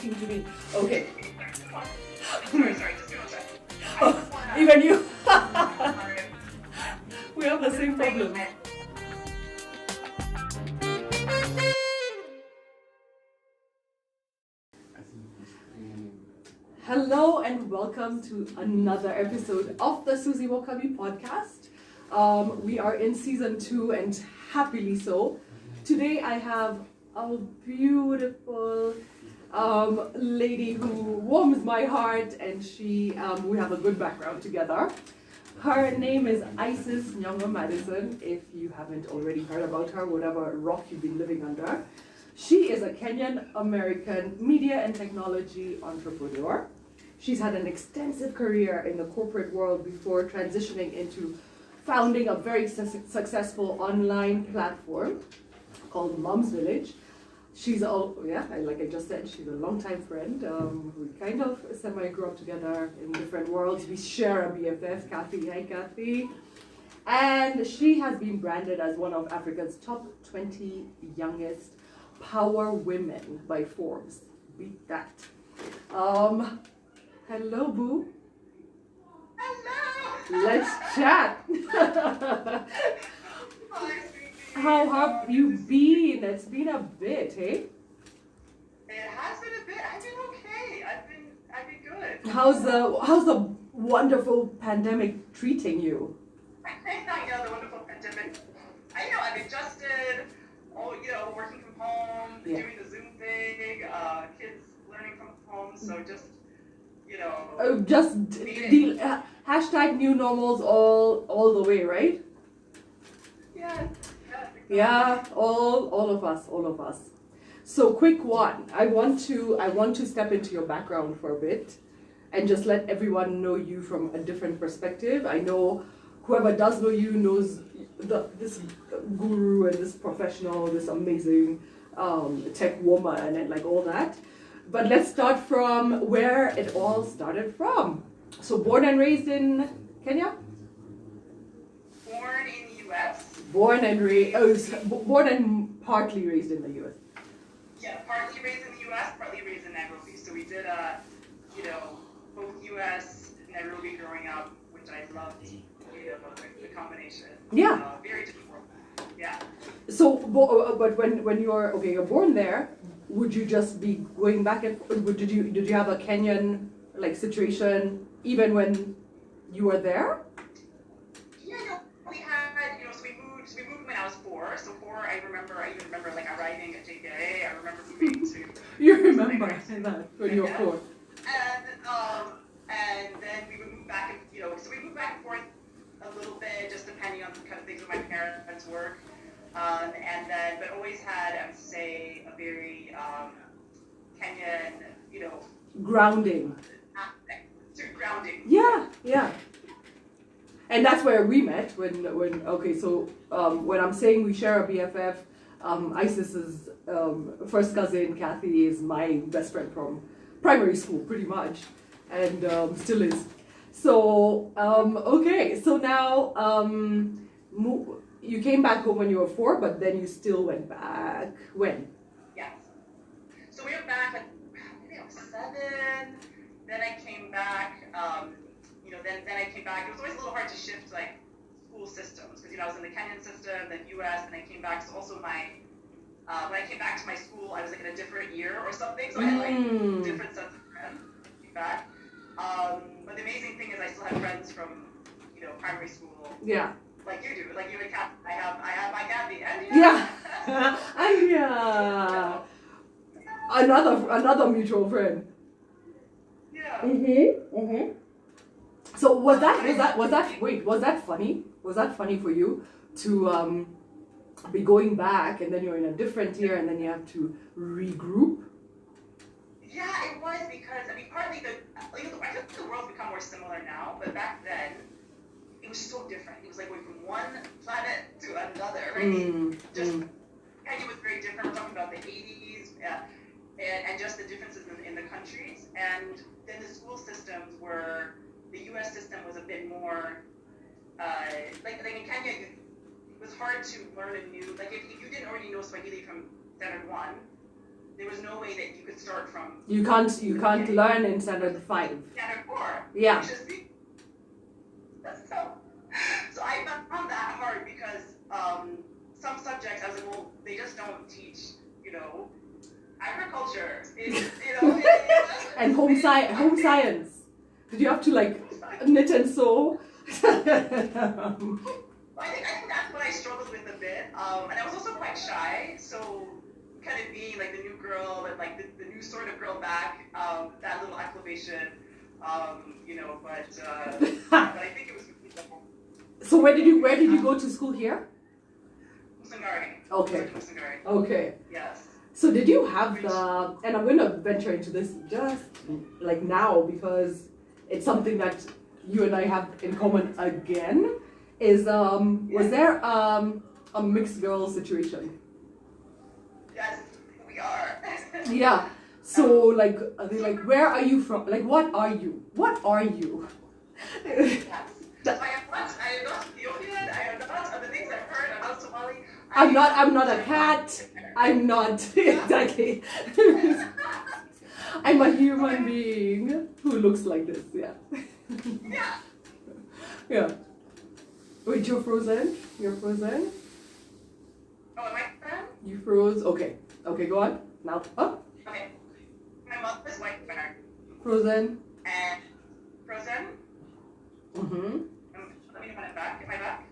talking to me. Okay. Sorry, just give me 1 second. Oh, even you. We have the same problem. Hello and welcome to another episode of the Suzie Wokabi podcast. We are in season 2 and happily so. Today I have a beautiful lady who warms my heart, and we have a good background together. Her name is Nyong'O Madison, if you haven't already heard about her, whatever rock you've been living under. She is a Kenyan-American media and technology entrepreneur. She's had an extensive career in the corporate world before transitioning into founding a very successful online platform called Mom's Village. Like I just said, she's a longtime friend. We kind of semi-grew up together in different worlds. We share a BFF, Kathy. Hi, Kathy. And she has been branded as one of Africa's top 20 youngest power women by Forbes. Beat that. Hello, boo. Hello. Let's chat. How have you been? It's been a bit, hey? It has been a bit. I've been okay. I've been good. How's the wonderful pandemic treating you? I know the wonderful pandemic. I've adjusted. Working from home, doing the Zoom thing, kids learning from home. So hashtag new normals all the way, right? Yeah. Yeah, all of us. So quick one. I want to step into your background for a bit and just let everyone know you from a different perspective. I know whoever does know you knows this guru and this professional, this amazing tech woman and like all that. But let's start from where it all started from. So born and raised in Kenya? Born in the U.S. Born and partly raised in the U.S. Yeah, partly raised in the U.S., partly raised in Nairobi. So we did, both U.S. Nairobi growing up, which I loved, the combination. Yeah. Very different world. Yeah. So, but when you're born there, would you just be going back and did you have a Kenyan like situation even when you were there? Yeah, we had, so we moved when I was 4. So 4, I even remember like arriving at JKA. I remember moving to. You remember that when you were 4. And then we would move back and so we moved back and forth a little bit, just depending on the kind of things with my parents' work. But always had, I would say, a very Kenyan, grounding. Grounding. Yeah. And that's where we met when I'm saying we share a BFF, Isis's first cousin Kathy is my best friend from primary school, pretty much, and still is. So so now you came back home when you were 4, but then you still went back when? Yes. So we went back maybe I was 7. Then I came back. Then I came back. It was always a little hard to shift like school systems because I was in the Kenyan system, then U.S., and I came back. So also when I came back to my school, I was like in a different year or something. So I had like different sets of friends. Came back. But the amazing thing is I still have friends from primary school. Yeah. Like you do, like you and Kat. I have my Kathy and yeah. Another mutual friend. Yeah. So was that funny? Was that funny for you to be going back and then you're in a different year and then you have to regroup? Yeah, it was because partly I think the world's become more similar now, but back then it was so different. It was like going from one planet to another. Right? Kenya was very different. We're talking about the 80s, and just the differences in the countries. And then the school systems were, the U.S. system was a bit more, like in Kenya, it was hard to learn a new, like if you didn't already know Swahili from standard 1, there was no way that you could start from. You can't learn in standard 5. Standard 4. Yeah. So I found that hard because some subjects I was like, well, they just don't teach, agriculture. And home science. Did you have to like knit and sew? I think that's what I struggled with a bit. And I was also quite shy, so kind of being like the new girl and like the new sort of girl back, that little acclamation, but I think it was. So where did you go to school here? Musangari. Okay. Musangari. Okay. Yes. So did you have and I'm going to venture into this just like now because it's something that you and I have in common again, was there a mixed girl situation? Yes, we are. Yeah. So like, are they like, where are you from? Like, what are you? What are you? Yes. I am not Ethiopian. I am not the things I've heard. I'm not Somali. I'm not a cat. I'm not exactly. I'm a human being who looks like this. Yeah. Yeah. Yeah. Wait, you're frozen? You're frozen? Oh, am I frozen? You froze? Okay. Okay, go on. Now. Up. Okay. My mother is white American. Frozen. And frozen. Mm-hmm. Let me know when I'm back. Am I back?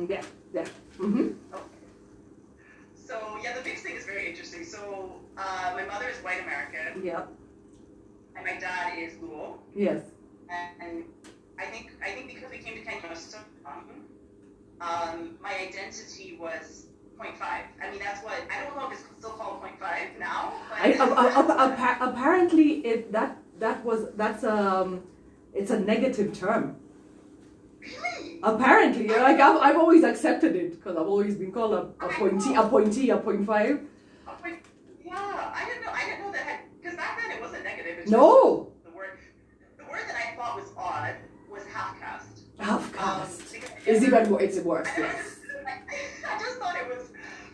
Yeah. Yeah. Mm-hmm. Okay. So yeah, the mixed thing is very interesting. So my mother is white American. Yeah. And my dad is Luo. Yes. And I think because we came to Kenya so young, my identity was 0.5. I mean, that's what, I don't know if it's still called 0.5 now. But Apparently, it's a negative term. Really? Apparently, like I've always accepted it because I've always been called a pointee, a 0.5. Yeah, I didn't know that. Because back then it wasn't negative. It's No. The word that I thought was odd was half caste. Half caste is even more. It's worse. Yes. I just thought it was,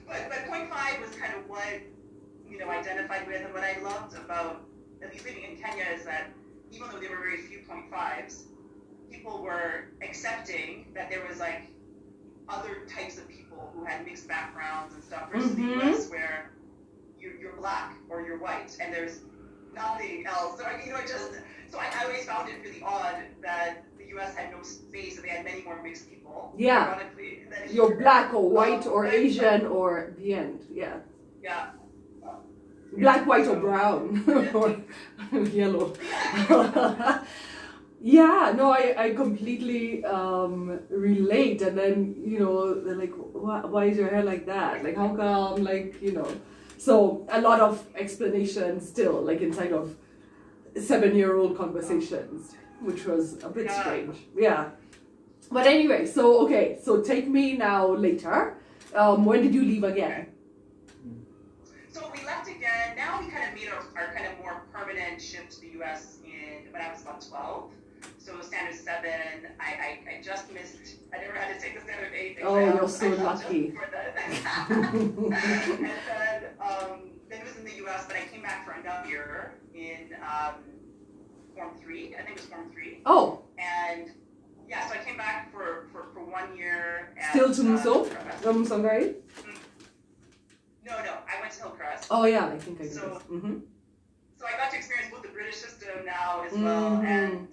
but 0.5 was kind of what identified with, and what I loved about at least living in Kenya is that even though there were very few 0.5s, people were accepting that there was like other types of people who had mixed backgrounds and stuff versus the US where you're black or you're white and there's nothing else. So I always found it really odd that the US had no space and they had many more mixed people. Yeah. Ironically, You're black or white or Asian or the end. Yeah. Yeah. Black, white, or brown or yellow. Yeah, no, I completely relate. And then, they're like, why is your hair like that? Like, how come? Like, So a lot of explanations still, like inside of 7-year-old conversations, which was a bit strange. Yeah. But anyway, so take me now later. When did you leave again? So we left again. Now we kind of made our kind of more permanent shift to the US when I was about 12. So standard 7, I just missed. I never had to take the standard 8 exam. Oh, you're so lucky. And then it was in the US, but I came back for another year in Form 3. I think it was Form 3. Oh. And yeah, so I came back for 1 year. Still to Muso? Musangari? No, I went to Hillcrest. Oh yeah, I think I did. So, so I got to experience both the British system now as well, and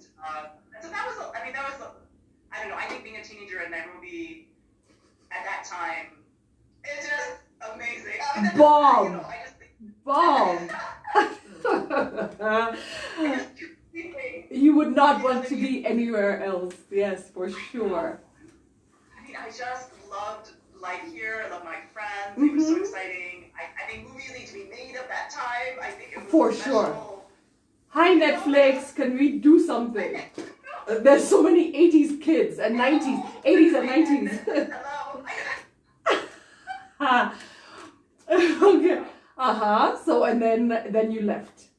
so that was, I don't know, I think being a teenager in Nairobi at that time, it's just amazing. Bomb! I just think, Bomb! You would not want to be anywhere else, yes, for sure. I mean, I just loved life here. I loved my friends. It was so exciting. I think movies need to be made at that time. I think it was for special. Sure. Hi Netflix, can we do something? There's so many 80s kids and 90s, 80s and 90s. Hello. Okay. So and then you left.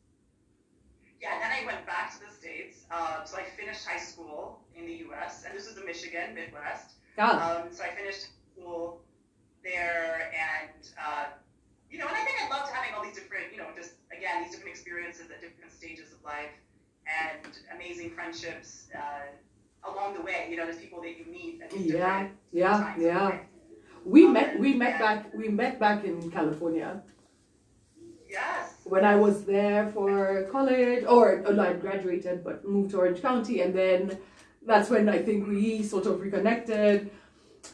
Yeah, then I went back to the States. So I finished high school in the US, and this was in Michigan, Midwest. So I finished school there, and you know, and I think I loved having all these different, you know, just again these different experiences at different stages of life, and amazing friendships along the way. You know, there's people that you meet at these different times of life. We met back in California. Yes. When I was there for college, or I graduated but moved to Orange County, and then that's when I think we sort of reconnected.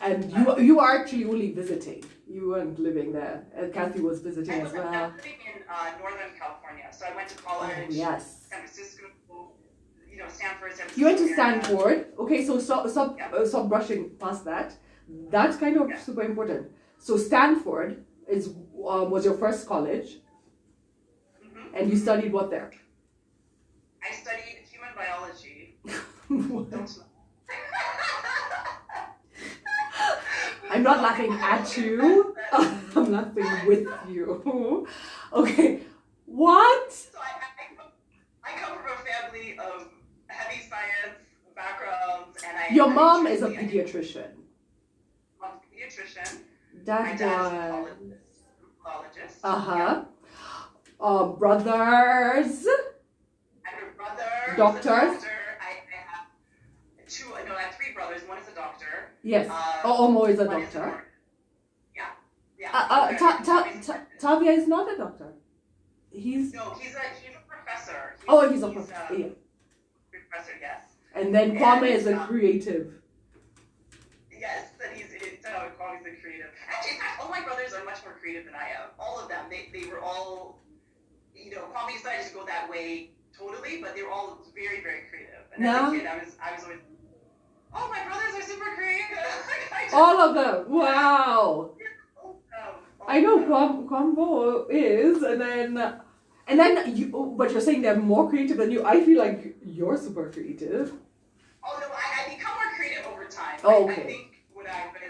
And you were actually only visiting. You weren't living there. Kathy was visiting as well. I was living in Northern California, so I went to college. Oh, yes. San Francisco, you know, Stanford, San Francisco. You went to Stanford. Okay, so stop brushing past that. That's kind of super important. So Stanford was your first college, and you studied what there? I studied human biology. I'm not laughing at you. I'm laughing with you. Okay. What? So I come from a family of heavy science backgrounds, and Your mom is a pediatrician. Mom's a pediatrician. That My dad is a pathologist. Brothers. I have a brother. Doctors. I have two. No, I have three brothers. One is a doctor. Yes. Omo is a one doctor. Yeah. Tavia is not a doctor. He's a professor. He's a professor. Yeah. Professor, yes. And then Kwame is a creative. Yes, and Kwame's the creative. Actually, in fact, all my brothers are much more creative than I am. All of them. They were all, you know, Kwame decided to go that way totally, but they were all very, very creative. And as a kid, I was always, oh, my brothers are super creative. All of them. Wow. I know Kwambo is, and then you, but you're saying they're more creative than you. I feel like you're super creative. Oh no, I become more creative over time. Oh, okay. I think when I was,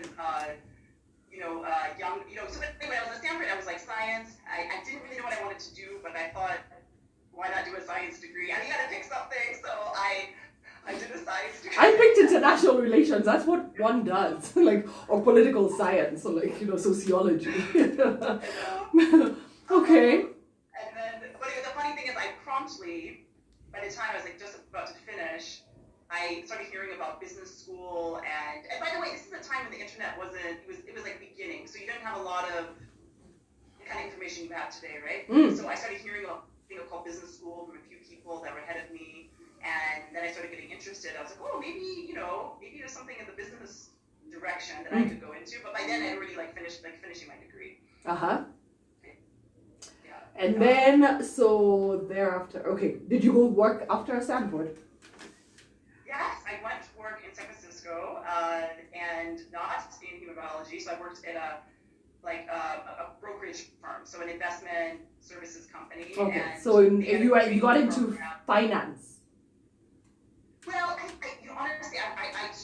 young, you know, so when I was at Stanford, I was like science. I didn't really know what I wanted to do, but I thought, why not do a science degree? And you got to pick something, so I did a science degree. I picked international relations. That's what one does, like, or political science, or like, you know, sociology. Okay. And then, but the funny thing is, I promptly, by the time I was like just about to finish, I started hearing about business school, and by the way, this is a time when the internet it was like beginning, so you didn't have a lot of the kind of information you have today, right? So I started hearing about a thing called business school from a few people that were ahead of me. And then I started getting interested. I was like, oh, maybe there's something in the business direction that I could go into. But by then I'd already finishing my degree. Yeah. And then, so thereafter, okay, did you go work after Stanford? Yes, I went to work in San Francisco, and not in human biology. So I worked at a brokerage firm, so an investment services company. Okay, and so you got into finance. Well, honestly,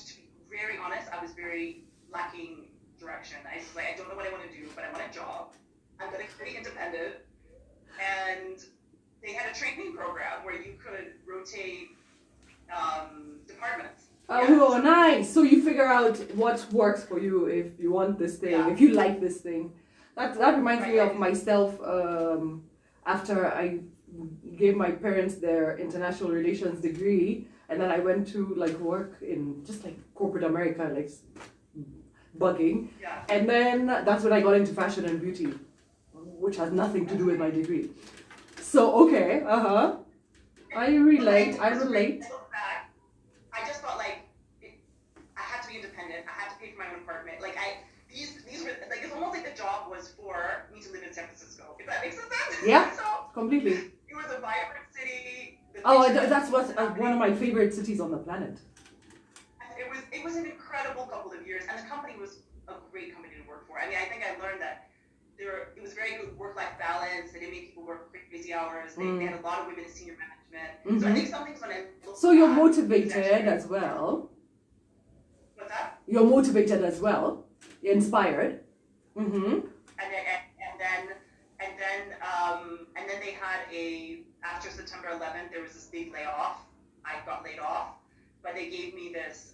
to be very honest, I was very lacking direction. I was like, I don't know what I want to do, but I want a job. I'm going to be independent. And they had a training program where you could rotate departments. Oh, nice. So you figure out what works for you, if you want this thing, if you like this thing. That reminds me of myself after I gave my parents their international relations degree. And then I went to work in just corporate America, bugging. Yeah. And then that's when I got into fashion and beauty, which has nothing to do with my degree. So, okay, I relate. I look back, I just felt like I had to be independent. I had to pay for my own apartment. These were it's almost like the job was for me to live in San Francisco. If that makes sense. Yeah, so, completely. It was a vibrant city. That's one of my favorite cities on the planet. It was an incredible couple of years, and the company was a great company to work for. I mean, I think I learned that it was very good work-life balance. They didn't make people work crazy hours. They had a lot of women in senior management. So I think some things when I look So you're motivated as well. What's that? You're motivated as well. You're inspired. And then they had after September 11th, there was this big layoff. I got laid off, but they gave me this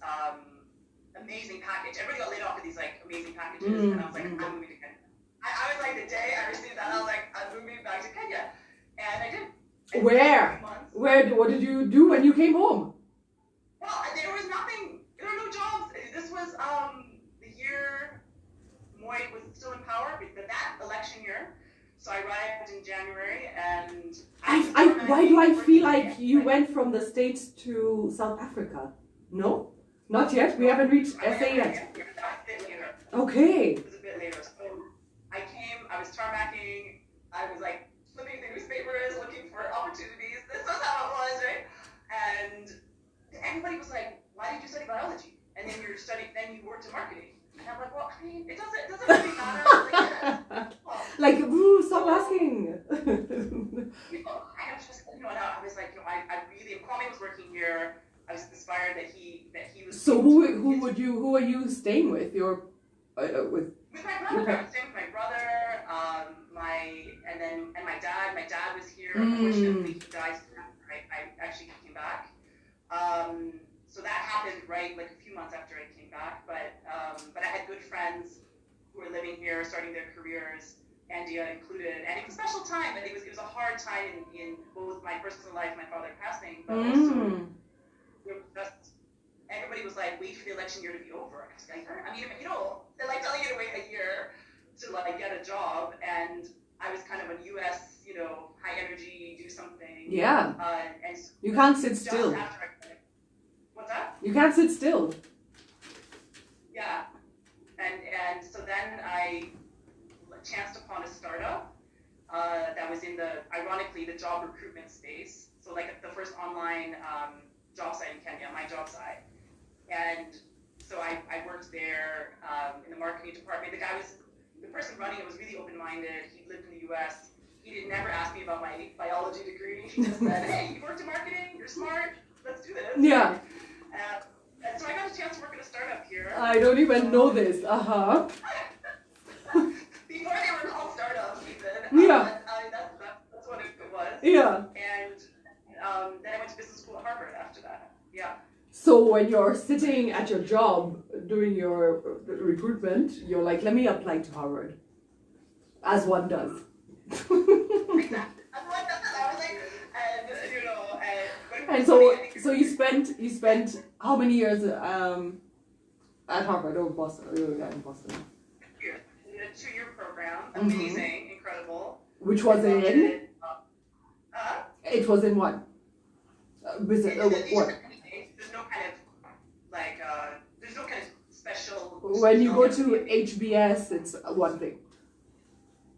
amazing package. Everybody got laid off with these amazing packages, and I was like, I'm moving to Canada. I was like, the day I received that, I was like, I'm moving back to Kenya. And I did. And Where? What did you do when you came home? Well, there was nothing. There were no jobs. This was the year Moi was still in power, that election year. So I arrived in January, and why do I feel like you went from the States to South Africa? No, not yet. We haven't reached SA yet. Okay. It was a bit later. So I came. I was tarmacking. I was like flipping the newspapers, looking for opportunities. This was how it was, right? And everybody was like, "Why did you study biology? And then you worked in marketing." And I'm like, "Well, I mean, it doesn't really matter." Like, stop asking. I was just, I was like, I really, Kwame was working here. I was inspired that he was. So who are you staying with? With my brother. I was staying with my brother, and my dad. My dad was here. Unfortunately, he died soon after I actually came back. So that happened like a few months after I came back. But I had good friends who were living here, starting their careers, Andia included, and it was a special time. But it was a hard time in both my personal life, my father passing, but also everybody was like, wait for the election year to be over. I mean, they're like telling you to wait a year to like get a job, and I was kind of a U.S. High energy, do something. Yeah. And so you can't sit still. What's that? You can't sit still. Yeah. And so then I chanced upon a startup that was in ironically, the job recruitment space. So like the first online job site in Kenya, my job site. And so I worked there in the marketing department. The person running it was really open-minded. He lived in the U.S. He did never ask me about my biology degree. He just said, "Hey, you worked in marketing. You're smart. Let's do this." Yeah. And so I got a chance to work in a startup here. I don't even know this. Before they were called startups, even. Yeah. That's what it was. Yeah. And then I went to business school at Harvard after that. Yeah. So when you're sitting at your job doing your recruitment, you're like, let me apply to Harvard, as one does. Exactly. And so you spent how many years at Harvard or Boston? In Boston. A 2-year program, amazing, incredible. Which was in? It was in what? What? There's no kind of special. When you go to HBS, it's one thing.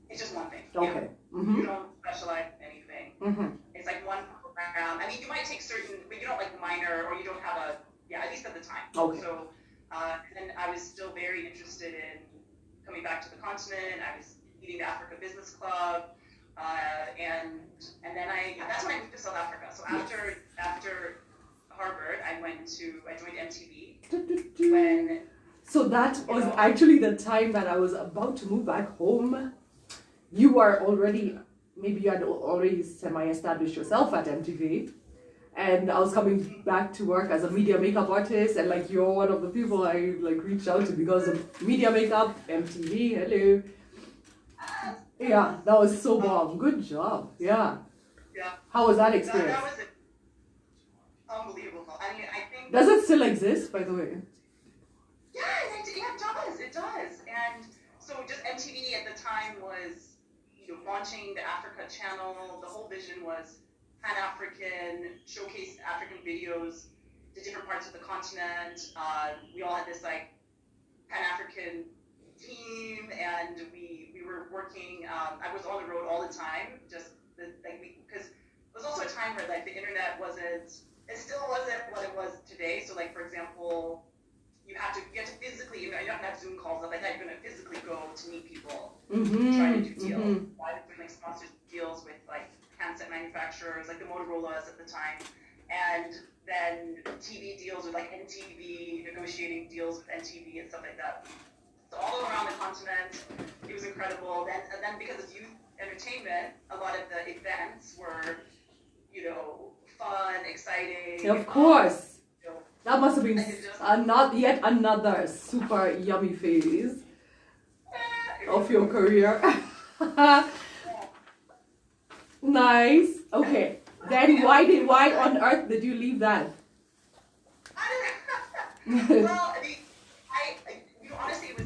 It's just one thing. Okay. Yeah. You don't specialize in anything. It's like one program. I mean, you might take certain, but you don't like minor, or you don't have at least at the time. Okay. So, and I was still very interested in coming back to the continent. I was leading the Africa Business Club, and then that's when I moved to South Africa. So after Harvard, I joined MTV. So that was actually the time that I was about to move back home. You were maybe you had already semi-established yourself at MTV. And I was coming back to work as a media makeup artist, and like you're one of the people I like reached out to because of media makeup, MTV, hello. Yeah, that was so bomb. Good job. Yeah. Yeah. How was that experience? That was unbelievable. I mean, I think. Does it still exist, by the way? Yeah, it does. And so just MTV at the time was, launching the Africa channel. The whole vision was Pan-African, showcase African videos to different parts of the continent. We all had this like Pan-African team, and we were working. I was on the road all the time, because it was also a time where like the internet it still wasn't what it was today. So like for example, you have to physically, you don't have Zoom calls. Like that, you're going to physically go to meet people, try to do deals. I was doing like sponsored deals with like handset manufacturers, like the Motorola's at the time, and then TV deals with like NTV, negotiating deals with NTV and stuff like that. So all around the continent, it was incredible. And then because it's youth entertainment, a lot of the events were, fun, exciting. Of course. That must have been yet another super yummy phase. of your career. Nice. Okay. Then why on earth did you leave that? Well, honestly, it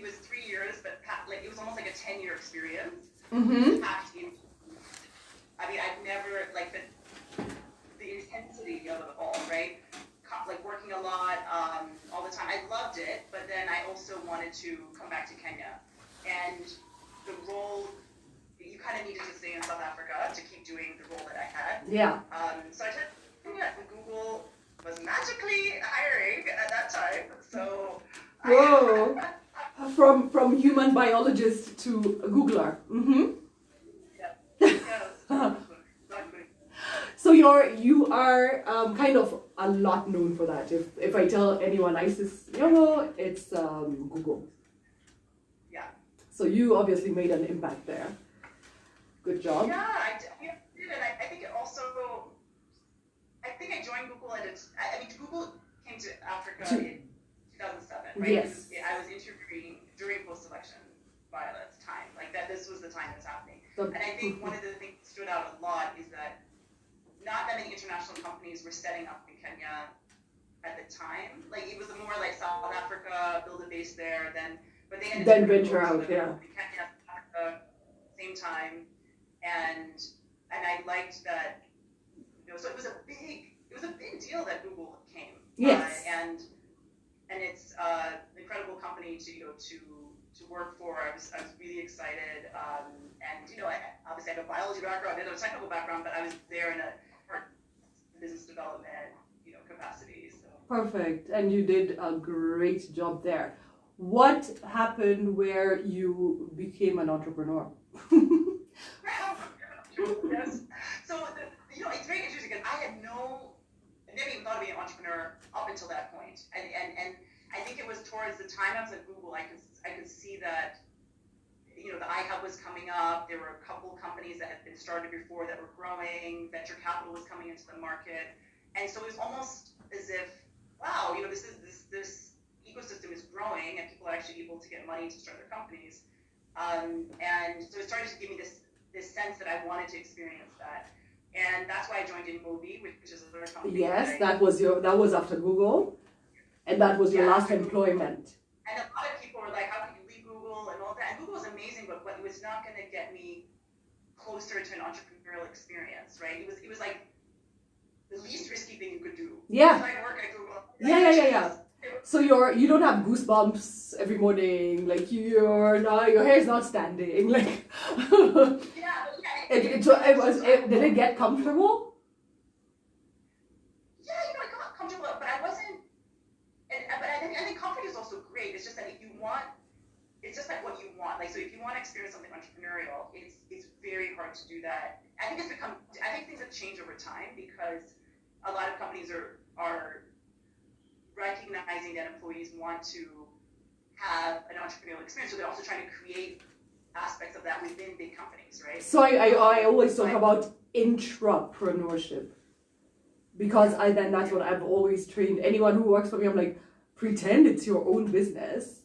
was 3 years, but like it was almost like a 10-year experience. Mm-hmm. Packed in. I mean, I've never like the intensity of it all, right? Like working a lot, all the time. I loved it, but then I also wanted to come back to Kenya, and the role. You kind of needed to stay in South Africa to keep doing the role that I had. Yeah. So I took Google was magically hiring at that time. So. Whoa. From human biologist to Googler. Mm-hmm. Yeah. Yes. So you are kind of a lot known for that. If I tell anyone ISIS Nyong'O, it's Google. Yeah. So you obviously made an impact there. Good job. Yeah, I did, and I think it also. I think I joined Google Google came to Africa in 2007, right? Yes. I was interviewing during post-election violence time, like that. This was the time that's happening, and I think one of the things that stood out a lot is that not that many international companies were setting up in Kenya at the time. Like it was more like South Africa, build a base there, but they ended then venture out, yeah. In Kenya, Africa, same time, and I liked that. So it was a big deal that Google came. Yes. And it's an incredible company to work for. I was really excited. And I obviously have a biology background, I have a technical background, but I was there in a business development, capacity. So. Perfect. And you did a great job there. What happened where you became an entrepreneur? Yes. So it's very interesting because I never even thought of being an entrepreneur up until that point. And I think it was towards the time I was at Google, I could see that, the iHub was coming up. There were a couple companies that had been started before that were growing. Venture capital was coming into the market. And so it was almost as if, wow, this ecosystem is growing and people are actually able to get money to start their companies. And so it started to give me this sense that I wanted to experience that. And that's why I joined in Mobi, which is another company. Yes, that was after Google, and that was your last employment. And a lot of people were like, "How could you leave Google and all that?" And Google was amazing, but it was not going to get me closer to an entrepreneurial experience, right? It was like the least risky thing you could do. Yeah. I work at Google. Yeah. So you don't have goosebumps every morning, like your hair is not standing, like. Yeah. Did it get comfortable? Yeah, I got comfortable, but I wasn't. But I think comfort is also great. It's just that if you want, it's just like what you want. Like, so if you want to experience something entrepreneurial, it's very hard to do that. I think things have changed over time because a lot of companies are recognizing that employees want to have an entrepreneurial experience, so they're also trying to create aspects of that within big companies, right? So I always talk about intrapreneurship because that's what I've always trained anyone who works for me. I'm like, pretend it's your own business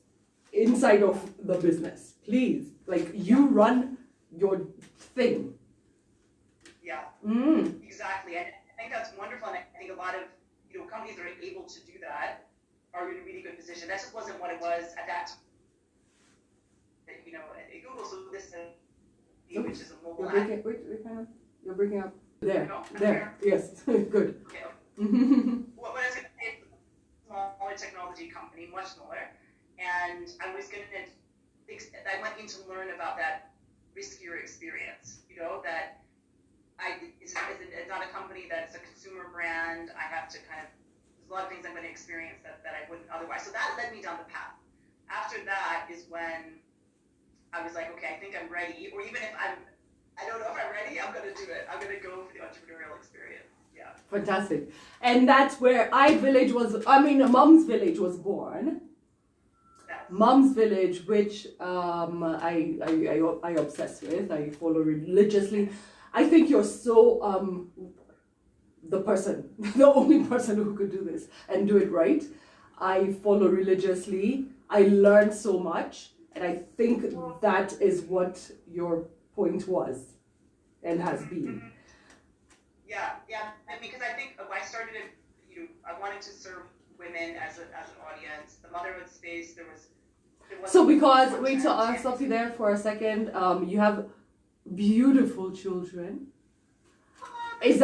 inside of the business, please. Like you run your thing. Yeah, exactly. And I think that's wonderful. And I think a lot of companies that are able to do that are in a really good position. That just wasn't what it was at that time. At Google, so this which is a mobile app. You're breaking up. There. No, there. Yes. Good. Okay. What I was going to say, smaller technology company, much smaller, and I was going to. I went in to learn about that riskier experience. That it's not a company that's a consumer brand. I have to there's a lot of things I'm going to experience that I wouldn't otherwise. So that led me down the path. After that is when I was like, okay, I think I'm ready. Or even if I don't know if I'm ready, I'm going to do it. I'm going to go for the entrepreneurial experience. Yeah. Fantastic. And that's where Mom's Village was born. Yes. Mom's Village, which I obsess with. I follow religiously. I think you're so the only person who could do this and do it right. I follow religiously. I learned so much, and I think that is what your point was and has been. Yeah, and because I think I started it, I wanted to serve women as an audience. The motherhood space, there was so because wait, so I'll stop you there for a second. You have beautiful children. Is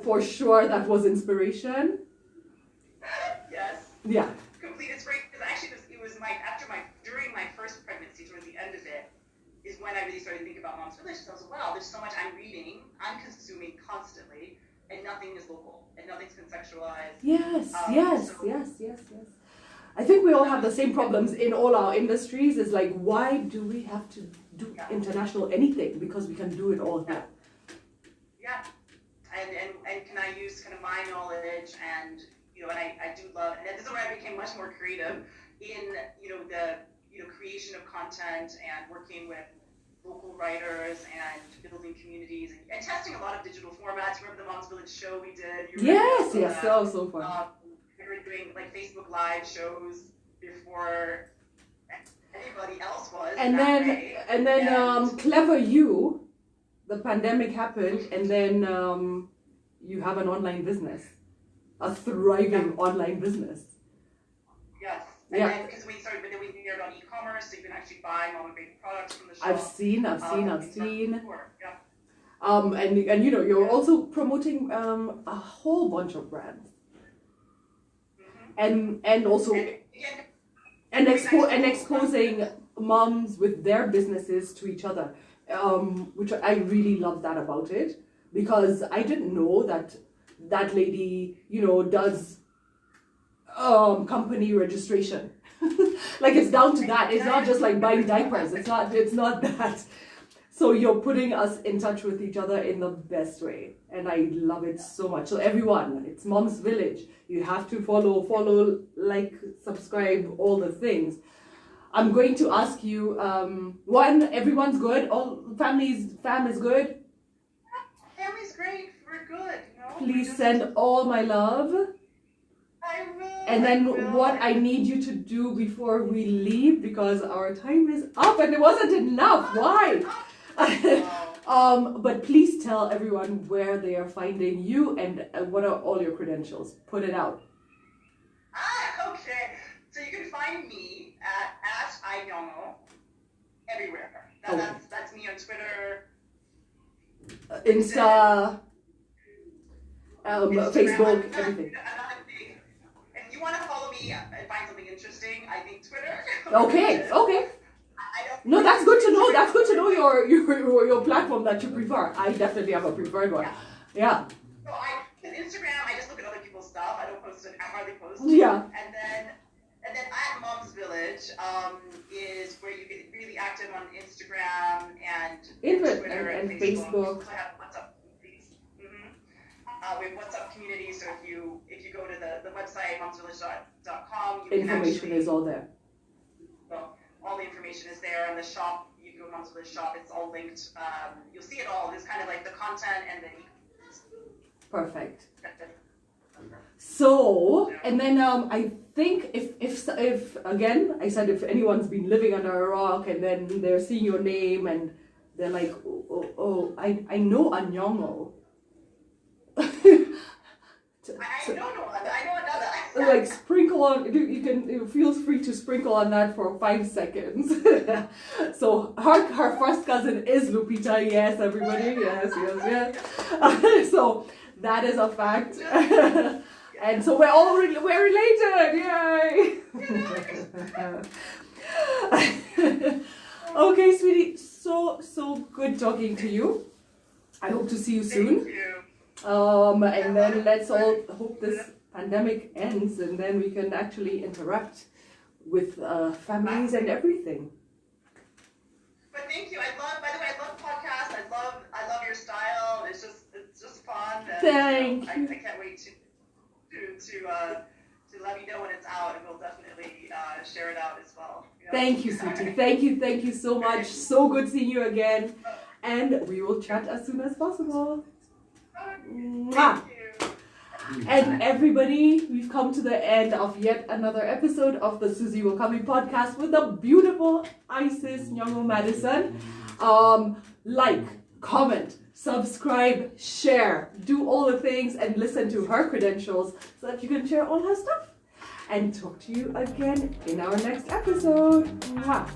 for sure that was inspiration? Yes. Yeah. Complete inspiration, because actually it was during my first pregnancy, towards the end of it, is when I really started thinking about Mom's Village. So I was like, wow, there's so much I'm reading, I'm consuming constantly, and nothing is local, and nothing's contextualized. Yes. I think we all have the same problems in all our industries. It's like, why do we have to do international anything? Because we can do it all here. Yeah. And can I use kind of my knowledge and, and I do love, and this is where I became much more creative in, the creation of content and working with local writers and building communities and testing a lot of digital formats. Remember the Mom's Village show we did? Yes, so fun. We were doing like Facebook Live shows before anybody else was. And then clever you, the pandemic happened, and then you have an online business, a thriving online business. Yes. And then because we figured out e-commerce, so you can actually buy mom-grade products from the shop. I've seen. Yeah. And you're also promoting a whole bunch of brands. And also exposing moms with their businesses to each other, which I really love that about it, because I didn't know that lady does company registration. Like, it's down to that. It's not just like buying diapers. It's not that. So you're putting us in touch with each other in the best way, and I love it so much. So everyone, it's Mom's Village. You have to follow, like, subscribe, all the things. I'm going to ask you, everyone's good? All fam is good? Family's great. We're good. Please send all my love. I will. And then what I need you to do before we leave, because our time is up and it wasn't enough. Why? But please tell everyone where they are finding you and what are all your credentials. Put it out. Okay. So you can find me at Nyong'O everywhere. That's me on Twitter, Insta, Facebook, everything. If you want to follow me and find something interesting, I think Twitter. Okay. No, that's good to know. That's good to know your platform that you prefer. I definitely have a preferred one. Yeah. So Instagram, I just look at other people's stuff. I don't post it. I hardly post. Yeah. And then at Mom's Village is where you get really active on Instagram and Twitter and Facebook. So I have WhatsApp communities. We have WhatsApp communities. So if you go to the website momsvillage.com, information is all there. Well, all the information is there on the shop. You can go to Mom's Village shop. It's all linked. You'll see it all. There's kind of like the content and then. Perfect. So, and then I think if again, I said if anyone's been living under a rock and then they're seeing your name and they're like, I know a Nyong'O. I know another. Like, sprinkle on. You feel free to sprinkle on that for 5 seconds. So her first cousin is Lupita. Yes, everybody. Yes. So that is a fact. And so we're related. Yay! Okay, sweetie. So good talking to you. I hope to see you soon. Thank you. And then let's all hope this pandemic ends and then we can actually interact with families and everything. But thank you. By the way, I love podcasts. I love your style. It's just fun. And, thank you. I can't wait to let you know when it's out, and we'll definitely share it out as well. Thank you, sweetie. Thank you so much. So good seeing you again, and we will chat as soon as possible. Thank you. And everybody, we've come to the end of yet another episode of the Suzie Wokabi podcast with the beautiful Isis Nyong'O Madison. Like, comment, subscribe, share, do all the things and listen to her credentials so that you can share all her stuff. And talk to you again in our next episode. Mwah.